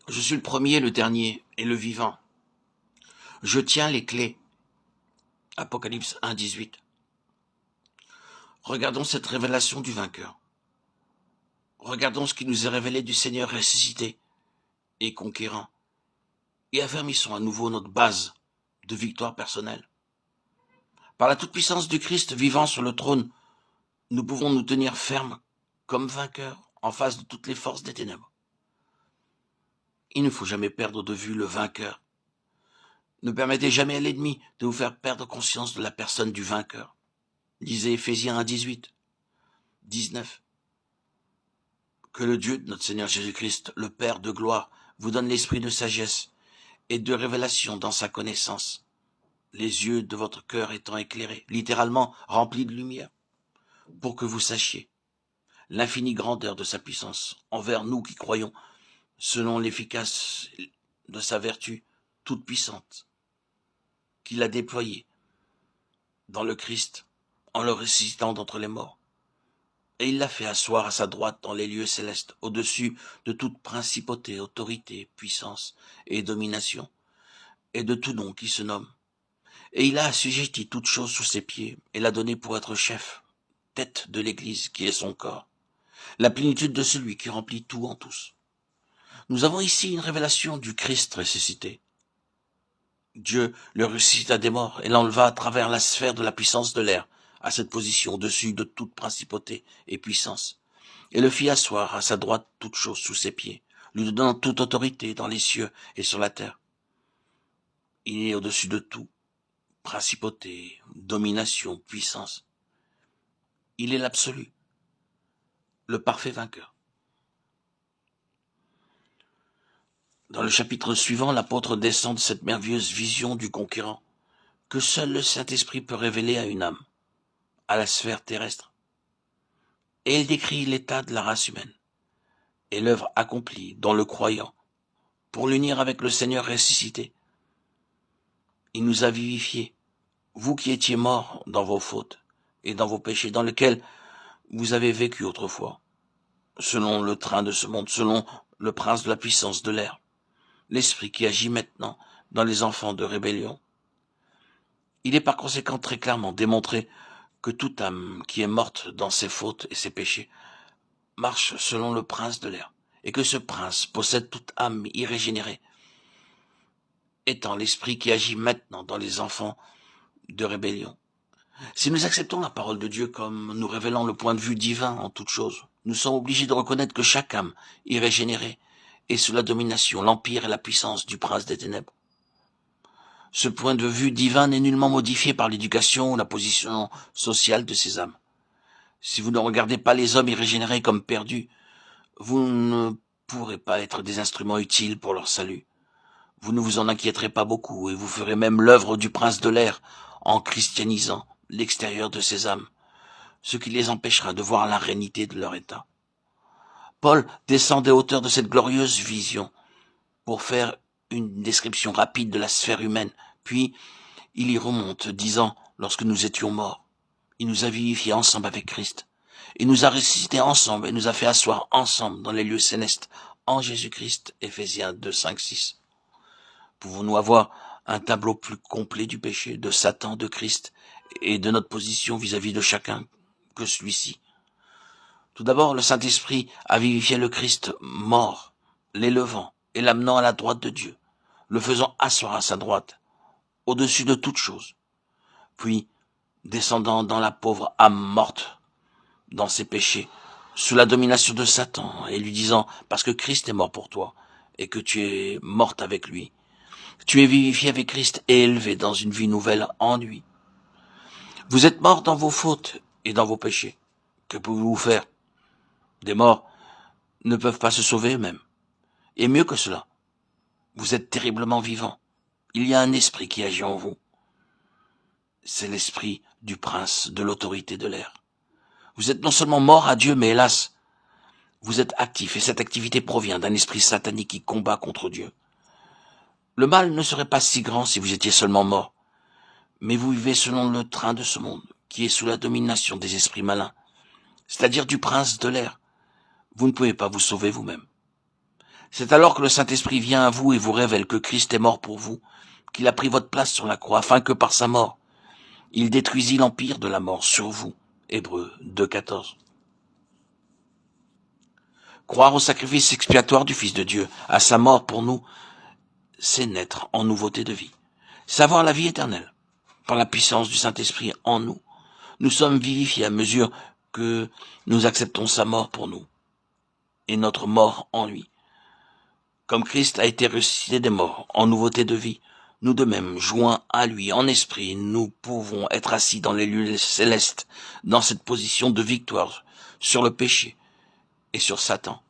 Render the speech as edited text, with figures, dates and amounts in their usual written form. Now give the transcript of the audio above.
Je suis le premier, le dernier et le vivant. Je tiens les clés. Apocalypse 1, 18. Regardons cette révélation du vainqueur. Regardons ce qui nous est révélé du Seigneur ressuscité et conquérant. Et affermissons à nouveau notre base de victoire personnelle. Par la toute-puissance du Christ vivant sur le trône, nous pouvons nous tenir fermes comme vainqueurs en face de toutes les forces des ténèbres. Il ne faut jamais perdre de vue le vainqueur. Ne permettez jamais à l'ennemi de vous faire perdre conscience de la personne du vainqueur. Lisez Éphésiens 1, 18, 19. Que le Dieu de notre Seigneur Jésus-Christ, le Père de gloire, vous donne l'esprit de sagesse et de révélation dans sa connaissance, les yeux de votre cœur étant éclairés, littéralement remplis de lumière, pour que vous sachiez l'infinie grandeur de sa puissance envers nous qui croyons, selon l'efficace de sa vertu toute puissante, qu'il a déployée dans le Christ en le ressuscitant d'entre les morts. Et il l'a fait asseoir à sa droite dans les lieux célestes, au-dessus de toute principauté, autorité, puissance et domination, et de tout nom qui se nomme. Et il a assujetti toute chose sous ses pieds, et l'a donné pour être chef, tête de l'Église qui est son corps, la plénitude de celui qui remplit tout en tous. Nous avons ici une révélation du Christ ressuscité. Dieu le ressuscita des morts et l'enleva à travers la sphère de la puissance de l'air, à cette position au-dessus de toute principauté et puissance, et le fit asseoir à sa droite toute chose sous ses pieds, lui donnant toute autorité dans les cieux et sur la terre. Il est au-dessus de tout, principauté, domination, puissance. Il est l'absolu, le parfait vainqueur. Dans le chapitre suivant, l'apôtre descend de cette merveilleuse vision du conquérant que seul le Saint-Esprit peut révéler à une âme, à la sphère terrestre. Et il décrit l'état de la race humaine et l'œuvre accomplie dans le croyant pour l'unir avec le Seigneur ressuscité. Il nous a vivifiés, vous qui étiez morts dans vos fautes et dans vos péchés, dans lesquels vous avez vécu autrefois, selon le train de ce monde, selon le prince de la puissance de l'air, l'esprit qui agit maintenant dans les enfants de rébellion. Il est par conséquent très clairement démontré que toute âme qui est morte dans ses fautes et ses péchés marche selon le prince de l'air, et que ce prince possède toute âme irrégénérée, étant l'esprit qui agit maintenant dans les enfants de rébellion. Si nous acceptons la parole de Dieu comme nous révélant le point de vue divin en toute chose, nous sommes obligés de reconnaître que chaque âme irrégénérée est sous la domination, l'empire et la puissance du prince des ténèbres. Ce point de vue divin n'est nullement modifié par l'éducation ou la position sociale de ces âmes. Si vous ne regardez pas les hommes irrégénérés comme perdus, vous ne pourrez pas être des instruments utiles pour leur salut. Vous ne vous en inquiéterez pas beaucoup et vous ferez même l'œuvre du prince de l'air en christianisant l'extérieur de ces âmes, ce qui les empêchera de voir la réalité de leur état. Paul descend des hauteurs de cette glorieuse vision pour faire une description rapide de la sphère humaine, puis il y remonte, disant, lorsque nous étions morts, il nous a vivifiés ensemble avec Christ. Il nous a ressuscités ensemble et nous a fait asseoir ensemble dans les lieux célestes en Jésus-Christ. Éphésiens 2, 5, 6. Pouvons-nous avoir un tableau plus complet du péché, de Satan, de Christ et de notre position vis-à-vis de chacun que celui-ci? Tout d'abord, le Saint-Esprit a vivifié le Christ mort, l'élevant et l'amenant à la droite de Dieu, le faisant asseoir à sa droite, au-dessus de toute chose. Puis, descendant dans la pauvre âme morte, dans ses péchés, sous la domination de Satan, et lui disant, parce que Christ est mort pour toi, et que tu es morte avec lui, tu es vivifié avec Christ et élevé dans une vie nouvelle en lui. Vous êtes morts dans vos fautes et dans vos péchés. Que pouvez-vous faire? Des morts ne peuvent pas se sauver eux-mêmes. Et mieux que cela, vous êtes terriblement vivants. Il y a un esprit qui agit en vous. C'est l'esprit du prince de l'autorité de l'air. Vous êtes non seulement mort à Dieu, mais hélas, vous êtes actif, et cette activité provient d'un esprit satanique qui combat contre Dieu. Le mal ne serait pas si grand si vous étiez seulement mort, mais vous vivez selon le train de ce monde, qui est sous la domination des esprits malins, c'est-à-dire du prince de l'air. Vous ne pouvez pas vous sauver vous-même. C'est alors que le Saint-Esprit vient à vous et vous révèle que Christ est mort pour vous, qu'il a pris votre place sur la croix, afin que par sa mort, il détruisit l'empire de la mort sur vous. Hébreux 2,14. Croire au sacrifice expiatoire du Fils de Dieu, à sa mort pour nous, c'est naître en nouveauté de vie. Savoir la vie éternelle, par la puissance du Saint-Esprit en nous. Nous sommes vivifiés à mesure que nous acceptons sa mort pour nous, et notre mort en lui. Comme Christ a été ressuscité des morts, en nouveauté de vie, nous de même, joints à lui en esprit, nous pouvons être assis dans les lieux célestes, dans cette position de victoire sur le péché et sur Satan,